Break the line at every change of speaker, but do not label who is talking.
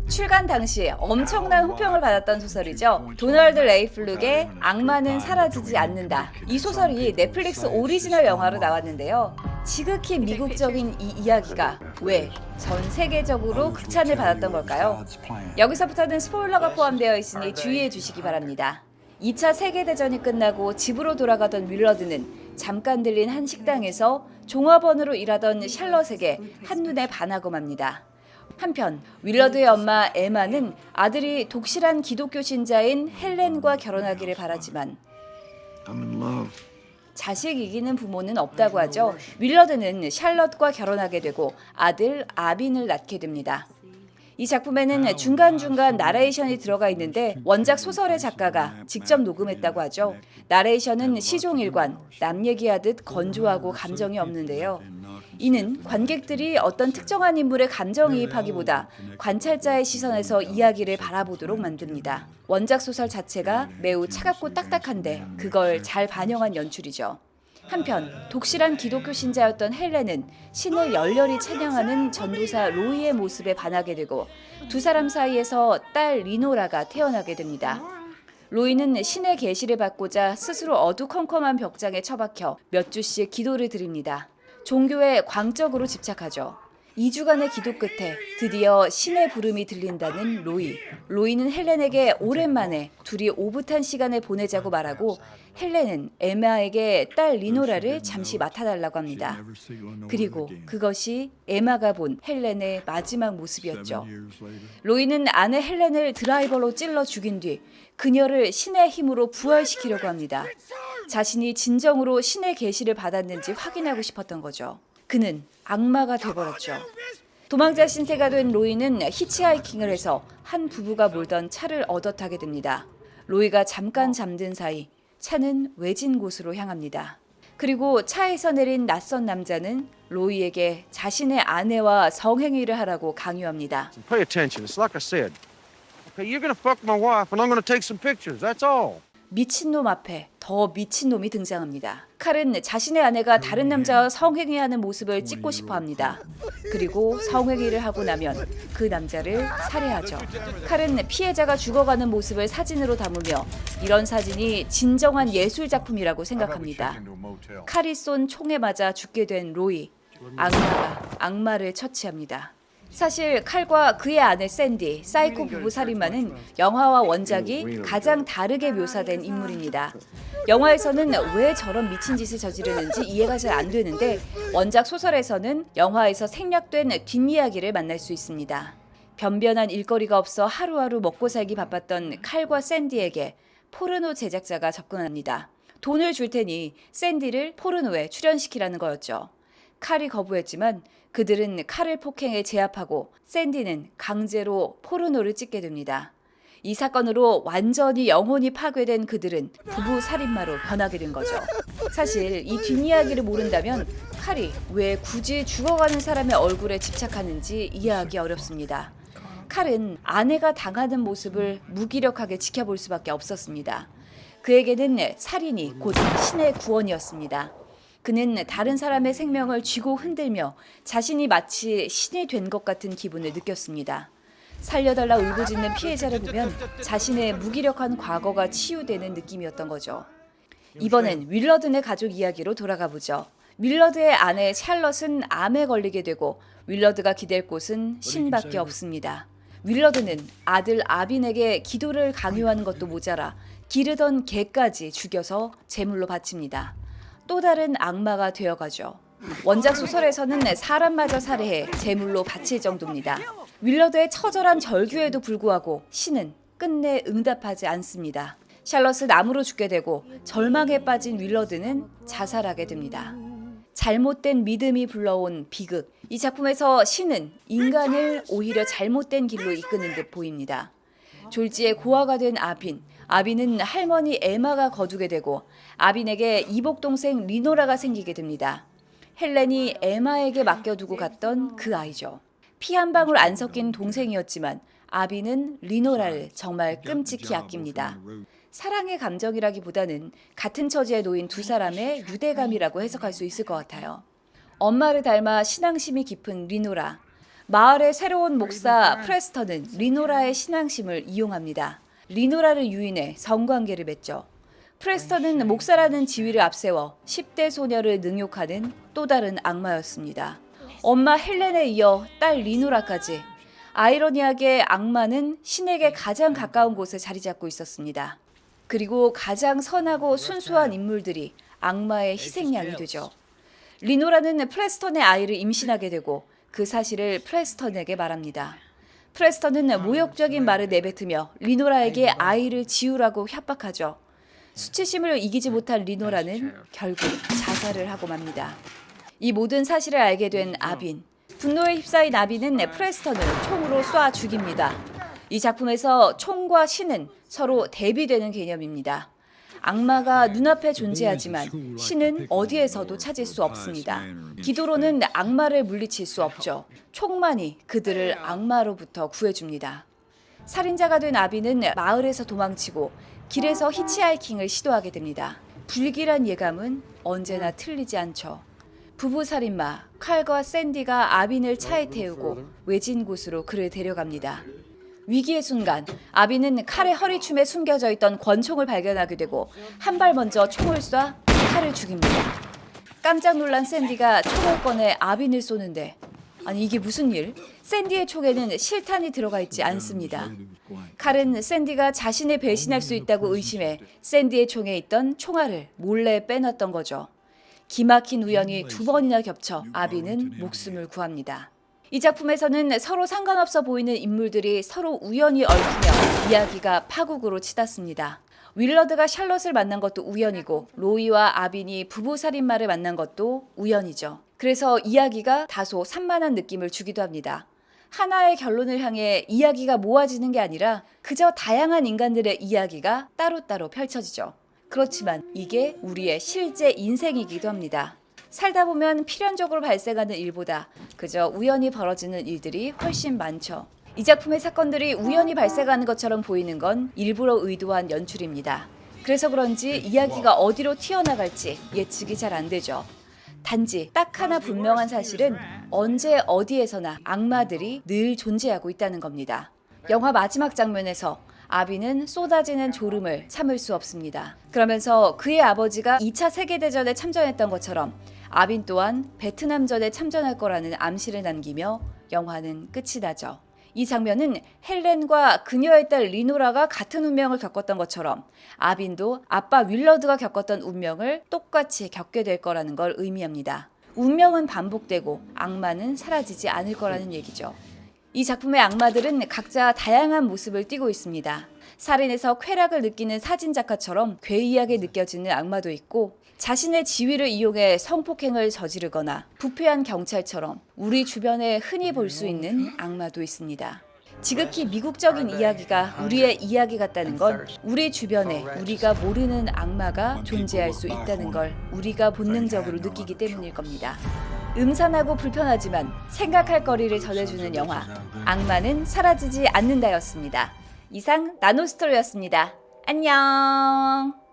출간 당시 엄청난 호평을 받았던 소설이죠. 도널드 레이플룩의 악마는 사라지지 않는다. 이 소설이 넷플릭스 오리지널 영화로 나왔는데요. 지극히 미국적인 이 이야기가 왜 전 세계적으로 극찬을 받았던 걸까요? 여기서부터는 스포일러가 포함되어 있으니 주의해 주시기 바랍니다. 2차 세계대전이 끝나고 집으로 돌아가던 윌러드는 잠깐 들린 한 식당에서 종업원으로 일하던 샬럿에게 한눈에 반하고 맙니다. 한편 윌러드의 엄마 에마는 아들이 독실한 기독교 신자인 헬렌과 결혼하기를 바라지만 자식 이기는 부모는 없다고 하죠. 윌러드는 샬럿과 결혼하게 되고 아들 아빈을 낳게 됩니다. 이 작품에는 중간중간 나레이션이 들어가 있는데 원작 소설의 작가가 직접 녹음했다고 하죠. 나레이션은 시종일관, 남 얘기하듯 건조하고 감정이 없는데요. 이는 관객들이 어떤 특정한 인물의 감정이입하기보다 관찰자의 시선에서 이야기를 바라보도록 만듭니다. 원작 소설 자체가 매우 차갑고 딱딱한데 그걸 잘 반영한 연출이죠. 한편 독실한 기독교 신자였던 헬렌은 신을 열렬히 찬양하는 전도사 로이의 모습에 반하게 되고 두 사람 사이에서 딸 리노라가 태어나게 됩니다. 로이는 신의 계시를 받고자 스스로 어두컴컴한 벽장에 처박혀 몇 주씩 기도를 드립니다. 종교에 광적으로 집착하죠. 2주간의 기도 끝에 드디어 신의 부름이 들린다는 로이. 로이는 헬렌에게 오랜만에 둘이 오붓한 시간을 보내자고 말하고 헬렌은 에마에게 딸 리노라를 잠시 맡아달라고 합니다. 그리고 그것이 에마가 본 헬렌의 마지막 모습이었죠. 로이는 아내 헬렌을 드라이버로 찔러 죽인 뒤 그녀를 신의 힘으로 부활시키려고 합니다. 자신이 진정으로 신의 계시를 받았는지 확인하고 싶었던 거죠. 그는 악마가 되어버렸죠. 도망자 신세가 된 로이는 히치하이킹을 해서 한 부부가 몰던 차를 얻어 타게 됩니다. 로이가 잠깐 잠든 사이 차는 외진 곳으로 향합니다. 그리고 차에서 내린 낯선 남자는 로이에게 자신의 아내와 성행위를 하라고 강요합니다.
Pay attention. It's like I said. Okay, you're gonna fuck my wife and I'm gonna take some pictures. That's all.
미친놈 앞에 더 미친놈이 등장합니다. 칼은 자신의 아내가 다른 남자와 성행위하는 모습을 찍고 싶어 합니다. 그리고 성행위를 하고 나면 그 남자를 살해하죠. 칼은 피해자가 죽어가는 모습을 사진으로 담으며 이런 사진이 진정한 예술 작품이라고 생각합니다. 칼이 쏜 총에 맞아 죽게 된 로이. 악마가 악마를 처치합니다. 사실 칼과 그의 아내 샌디, 사이코 부부 살인마는 영화와 원작이 가장 다르게 묘사된 인물입니다. 영화에서는 왜 저런 미친 짓을 저지르는지 이해가 잘 안 되는데 원작 소설에서는 영화에서 생략된 뒷이야기를 만날 수 있습니다. 변변한 일거리가 없어 하루하루 먹고 살기 바빴던 칼과 샌디에게 포르노 제작자가 접근합니다. 돈을 줄 테니 샌디를 포르노에 출연시키라는 거였죠. 칼이 거부했지만 그들은 칼을 폭행해 제압하고 샌디는 강제로 포르노를 찍게 됩니다. 이 사건으로 완전히 영혼이 파괴된 그들은 부부 살인마로 변하게 된 거죠. 사실 이 뒷이야기를 모른다면 칼이 왜 굳이 죽어가는 사람의 얼굴에 집착하는지 이해하기 어렵습니다. 칼은 아내가 당하는 모습을 무기력하게 지켜볼 수밖에 없었습니다. 그에게는 살인이 곧 신의 구원이었습니다. 그는 다른 사람의 생명을 쥐고 흔들며 자신이 마치 신이 된 것 같은 기분을 느꼈습니다. 살려달라 울부짖는 피해자를 보면 자신의 무기력한 과거가 치유되는 느낌이었던 거죠. 이번엔 윌러드네 가족 이야기로 돌아가 보죠. 윌러드의 아내 샬럿은 암에 걸리게 되고 윌러드가 기댈 곳은 신밖에 없습니다. 윌러드는 아들 아빈에게 기도를 강요하는 것도 모자라 기르던 개까지 죽여서 제물로 바칩니다. 또 다른 악마가 되어가죠. 원작 소설에서는 사람마저 살해해 제물로 바칠 정도입니다. 윌러드의 처절한 절규에도 불구하고 신은 끝내 응답하지 않습니다. 샬럿은 암으로 죽게 되고 절망에 빠진 윌러드는 자살하게 됩니다. 잘못된 믿음이 불러온 비극. 이 작품에서 신은 인간을 오히려 잘못된 길로 이끄는 듯 보입니다. 졸지에 고아가 된 아빈. 아빈은 할머니 에마가 거두게 되고 아빈에게 이복 동생 리노라가 생기게 됩니다. 헬렌이 에마에게 맡겨두고 갔던 그 아이죠. 피 한 방울 안 섞인 동생이었지만 아빈은 리노라를 정말 끔찍히 아낍니다. 사랑의 감정이라기보다는 같은 처지에 놓인 두 사람의 유대감이라고 해석할 수 있을 것 같아요. 엄마를 닮아 신앙심이 깊은 리노라. 마을의 새로운 목사 프레스턴은 리노라의 신앙심을 이용합니다. 리노라를 유인해 성관계를 맺죠. 프레스턴은 목사라는 지위를 앞세워 10대 소녀를 능욕하는 또 다른 악마였습니다. 엄마 헬렌에 이어 딸 리노라까지. 아이러니하게 악마는 신에게 가장 가까운 곳에 자리 잡고 있었습니다. 그리고 가장 선하고 순수한 인물들이 악마의 희생양이 되죠. 리노라는 프레스턴의 아이를 임신하게 되고 그 사실을 프레스턴에게 말합니다. 프레스턴은 모욕적인 말을 내뱉으며 리노라에게 아이를 지우라고 협박하죠. 수치심을 이기지 못한 리노라는 결국 자살을 하고 맙니다. 이 모든 사실을 알게 된 아빈. 분노에 휩싸인 아빈은 프레스턴을 총으로 쏴 죽입니다. 이 작품에서 총과 신은 서로 대비되는 개념입니다. 악마가 눈앞에 존재하지만 신은 어디에서도 찾을 수 없습니다. 기도로는 악마를 물리칠 수 없죠. 총만이 그들을 악마로부터 구해줍니다. 살인자가 된 아비는 마을에서 도망치고 길에서 히치하이킹을 시도하게 됩니다. 불길한 예감은 언제나 틀리지 않죠. 부부 살인마 칼과 샌디가 아빈을 차에 태우고 외진 곳으로 그를 데려갑니다. 위기의 순간 아빈은 칼의 허리춤에 숨겨져 있던 권총을 발견하게 되고 한 발 먼저 총을 쏴 칼을 죽입니다. 깜짝 놀란 샌디가 총을 꺼내 아빈을 쏘는데 아니 이게 무슨 일? 샌디의 총에는 실탄이 들어가 있지 않습니다. 칼은 샌디가 자신을 배신할 수 있다고 의심해 샌디의 총에 있던 총알을 몰래 빼놨던 거죠. 기막힌 우연이 2번이나 겹쳐 아빈은 목숨을 구합니다. 이 작품에서는 서로 상관없어 보이는 인물들이 서로 우연히 얽히며 이야기가 파국으로 치닫습니다. 윌러드가 샬롯을 만난 것도 우연이고 로이와 아빈이 부부 살인마를 만난 것도 우연이죠. 그래서 이야기가 다소 산만한 느낌을 주기도 합니다. 하나의 결론을 향해 이야기가 모아지는 게 아니라 그저 다양한 인간들의 이야기가 따로따로 펼쳐지죠. 그렇지만 이게 우리의 실제 인생이기도 합니다. 살다 보면 필연적으로 발생하는 일보다 그저 우연히 벌어지는 일들이 훨씬 많죠. 이 작품의 사건들이 우연히 발생하는 것처럼 보이는 건 일부러 의도한 연출입니다. 그래서 그런지 이야기가 어디로 튀어나갈지 예측이 잘 안 되죠. 단지 딱 하나 분명한 사실은 언제 어디에서나 악마들이 늘 존재하고 있다는 겁니다. 영화 마지막 장면에서 아빈은 쏟아지는 졸음을 참을 수 없습니다. 그러면서 그의 아버지가 2차 세계대전에 참전했던 것처럼 아빈 또한 베트남전에 참전할 거라는 암시를 남기며 영화는 끝이 나죠. 이 장면은 헬렌과 그녀의 딸 리노라가 같은 운명을 겪었던 것처럼 아빈도 아빠 윌러드가 겪었던 운명을 똑같이 겪게 될 거라는 걸 의미합니다. 운명은 반복되고 악마는 사라지지 않을 거라는 얘기죠. 이 작품의 악마들은 각자 다양한 모습을 띠고 있습니다. 살인에서 쾌락을 느끼는 사진작가처럼 괴이하게 느껴지는 악마도 있고 자신의 지위를 이용해 성폭행을 저지르거나 부패한 경찰처럼 우리 주변에 흔히 볼 수 있는 악마도 있습니다. 지극히 미국적인 이야기가 우리의 이야기 같다는 건 우리 주변에 우리가 모르는 악마가 존재할 수 있다는 걸 우리가 본능적으로 느끼기 때문일 겁니다. 음산하고 불편하지만 생각할 거리를 전해주는 영화 악마는 사라지지 않는다였습니다. 이상 나노스토리였습니다. 안녕.